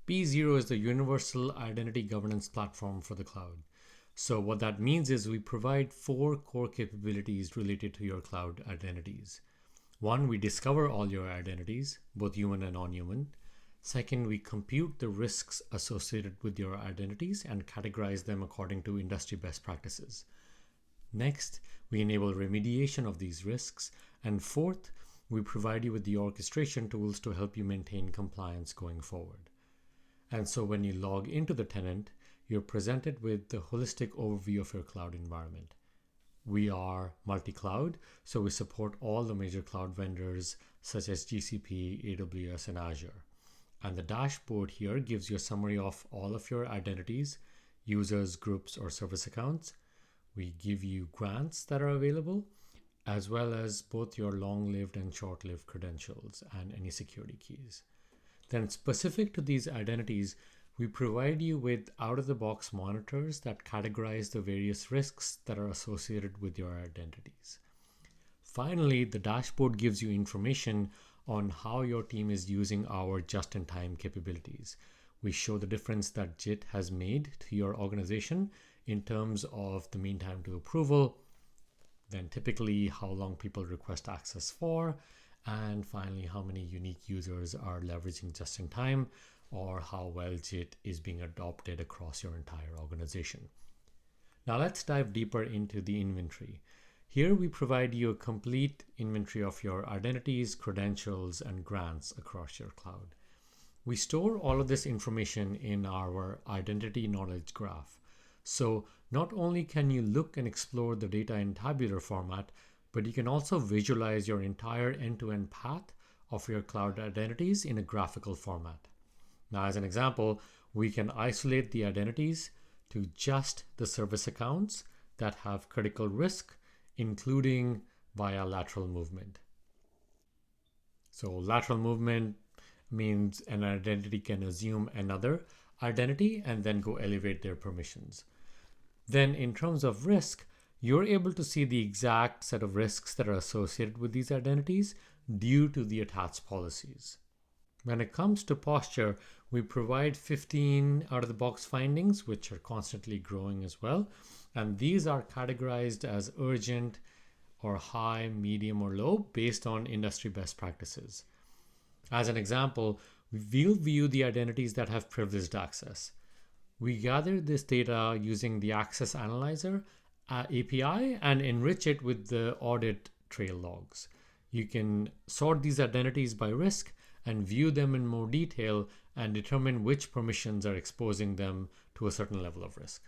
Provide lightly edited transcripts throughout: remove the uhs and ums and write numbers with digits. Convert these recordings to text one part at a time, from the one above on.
P0 is the universal identity governance platform for the cloud. So what that means is we provide 4 core capabilities related to your cloud identities. 1, we discover all your identities, both human and non-human. Second, we compute the risks associated with your identities and categorize them according to industry best practices. Next, we enable remediation of these risks. And fourth, we provide you with the orchestration tools to help you maintain compliance going forward. And so when you log into the tenant, you're presented with the holistic overview of your cloud environment. We are multi-cloud, so we support all the major cloud vendors such as GCP, AWS, and Azure. And the dashboard here gives you a summary of all of your identities, users, groups, or service accounts. We give you grants that are available, as well as both your long-lived and short-lived credentials and any security keys. Then specific to these identities, we provide you with out-of-the-box monitors that categorize the various risks that are associated with your identities. Finally, the dashboard gives you information on how your team is using our just-in-time capabilities. We show the difference that JIT has made to your organization in terms of the mean time to approval, then typically how long people request access for, and finally how many unique users are leveraging just-in-time, or how well JIT is being adopted across your entire organization. Now let's dive deeper into the inventory. Here we provide you a complete inventory of your identities, credentials, and grants across your cloud. We store all of this information in our identity knowledge graph. So not only can you look and explore the data in tabular format, but you can also visualize your entire end-to-end path of your cloud identities in a graphical format. Now, as an example, we can isolate the identities to just the service accounts that have critical risk, including via lateral movement. So lateral movement means an identity can assume another identity and then go elevate their permissions. Then in terms of risk, you're able to see the exact set of risks that are associated with these identities due to the attached policies. When it comes to posture, we provide 15 out-of-the-box findings, which are constantly growing as well. And these are categorized as urgent or high, medium, or low based on industry best practices. As an example, we'll view the identities that have privileged access. We gather this data using the Access Analyzer API and enrich it with the audit trail logs. You can sort these identities by risk and view them in more detail and determine which permissions are exposing them to a certain level of risk.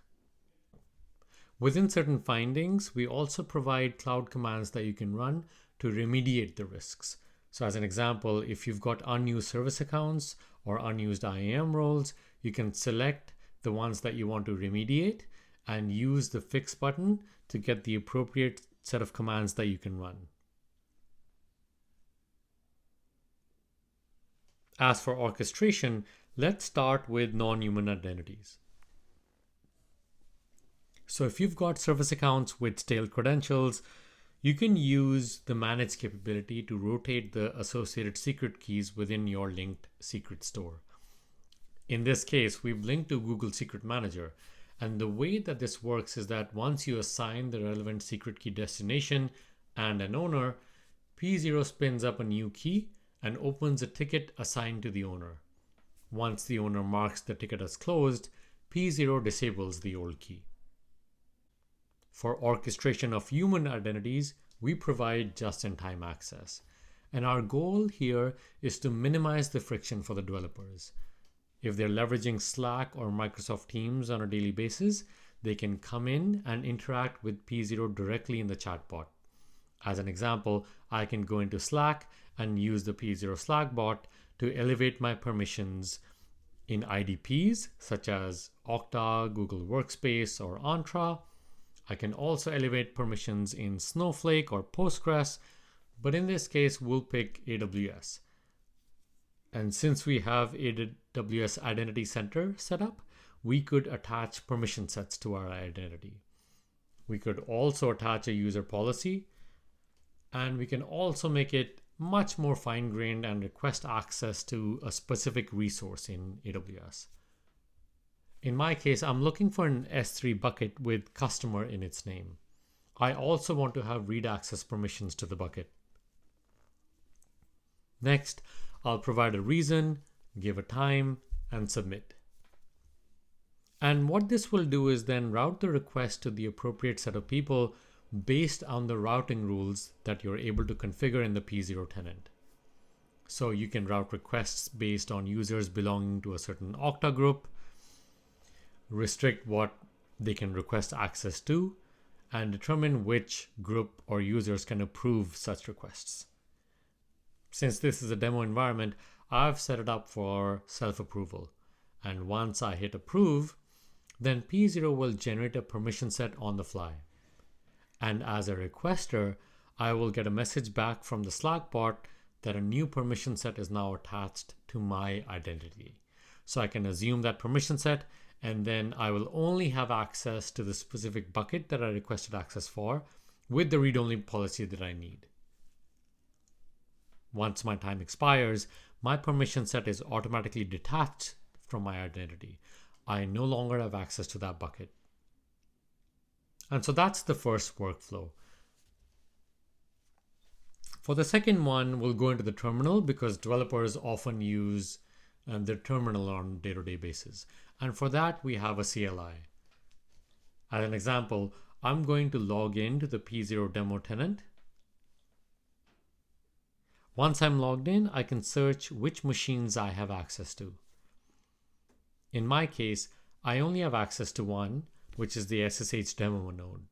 Within certain findings, we also provide cloud commands that you can run to remediate the risks. So as an example, if you've got unused service accounts or unused IAM roles, you can select the ones that you want to remediate and use the fix button to get the appropriate set of commands that you can run. As for orchestration, let's start with non-human identities. So if you've got service accounts with stale credentials, you can use the manage capability to rotate the associated secret keys within your linked secret store. In this case, we've linked to Google Secret Manager. And the way that this works is that once you assign the relevant secret key destination and an owner, P0 spins up a new key and opens a ticket assigned to the owner. Once the owner marks the ticket as closed, P0 disables the old key. For orchestration of human identities, we provide just-in-time access. And our goal here is to minimize the friction for the developers. If they're leveraging Slack or Microsoft Teams on a daily basis, they can come in and interact with P0 directly in the chatbot. As an example, I can go into Slack and use the P0 Slack bot to elevate my permissions in IDPs such as Okta, Google Workspace, or Entra. I can also elevate permissions in Snowflake or Postgres, but in this case, we'll pick AWS. And since we have AWS Identity Center set up, we could attach permission sets to our identity. We could also attach a user policy, and we can also make it much more fine-grained and request access to a specific resource in AWS. In my case, I'm looking for an S3 bucket with customer in its name. I also want to have read access permissions to the bucket. Next, I'll provide a reason, give a time, and submit. And what this will do is then route the request to the appropriate set of people based on the routing rules that you're able to configure in the P0 tenant. So you can route requests based on users belonging to a certain Okta group, restrict what they can request access to, and determine which group or users can approve such requests. Since this is a demo environment, I've set it up for self-approval. And once I hit approve, then P0 will generate a permission set on the fly. And as a requester, I will get a message back from the Slack bot that a new permission set is now attached to my identity. So I can assume that permission set, and then I will only have access to the specific bucket that I requested access for with the read-only policy that I need. Once my time expires, my permission set is automatically detached from my identity. I no longer have access to that bucket. And so that's the first workflow. For the second one, we'll go into the terminal because developers often use their terminal on a day-to-day basis. And for that, we have a CLI. As an example, I'm going to log into the P0 demo tenant. Once I'm logged in, I can search which machines I have access to. In my case, I only have access to one, which is the SSH demo node.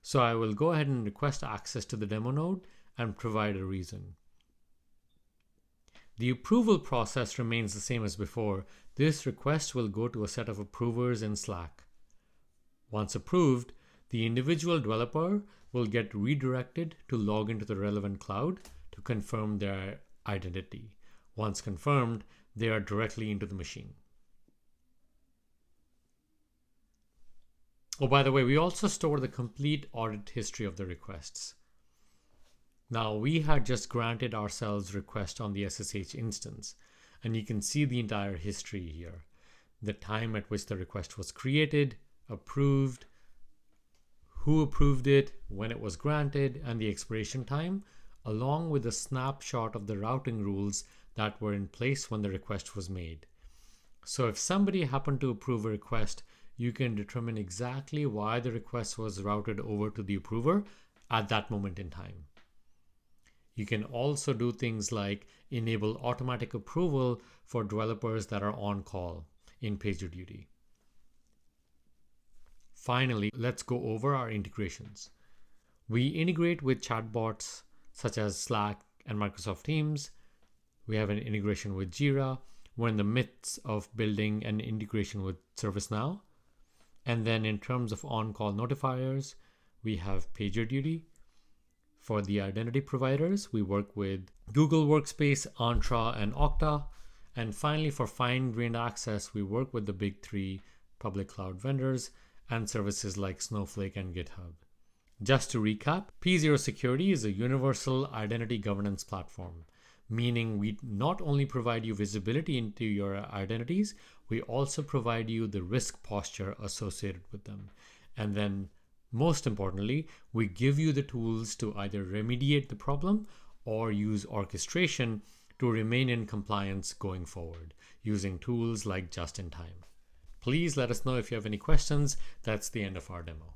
So I will go ahead and request access to the demo node and provide a reason. The approval process remains the same as before. This request will go to a set of approvers in Slack. Once approved, the individual developer will get redirected to log into the relevant cloud to confirm their identity. Once confirmed, they are directly into the machine. Oh, by the way, we also store the complete audit history of the requests. Now, we had just granted ourselves request on the SSH instance, and you can see the entire history here. The time at which the request was created, approved, who approved it, when it was granted, and the expiration time, along with a snapshot of the routing rules that were in place when the request was made. So if somebody happened to approve a request, you can determine exactly why the request was routed over to the approver at that moment in time. You can also do things like enable automatic approval for developers that are on call in PagerDuty. Finally, let's go over our integrations. We integrate with chatbots such as Slack and Microsoft Teams. We have an integration with Jira. We're in the midst of building an integration with ServiceNow. And then in terms of on-call notifiers, we have PagerDuty. For the identity providers, we work with Google Workspace, Entra, and Okta. And finally, for fine-grained access, we work with the big three public cloud vendors and services like Snowflake and GitHub. Just to recap, P0 Security is a universal identity governance platform, meaning we not only provide you visibility into your identities, we also provide you the risk posture associated with them. And then, most importantly, we give you the tools to either remediate the problem or use orchestration to remain in compliance going forward, using tools like just-in-time. Please let us know if you have any questions. That's the end of our demo.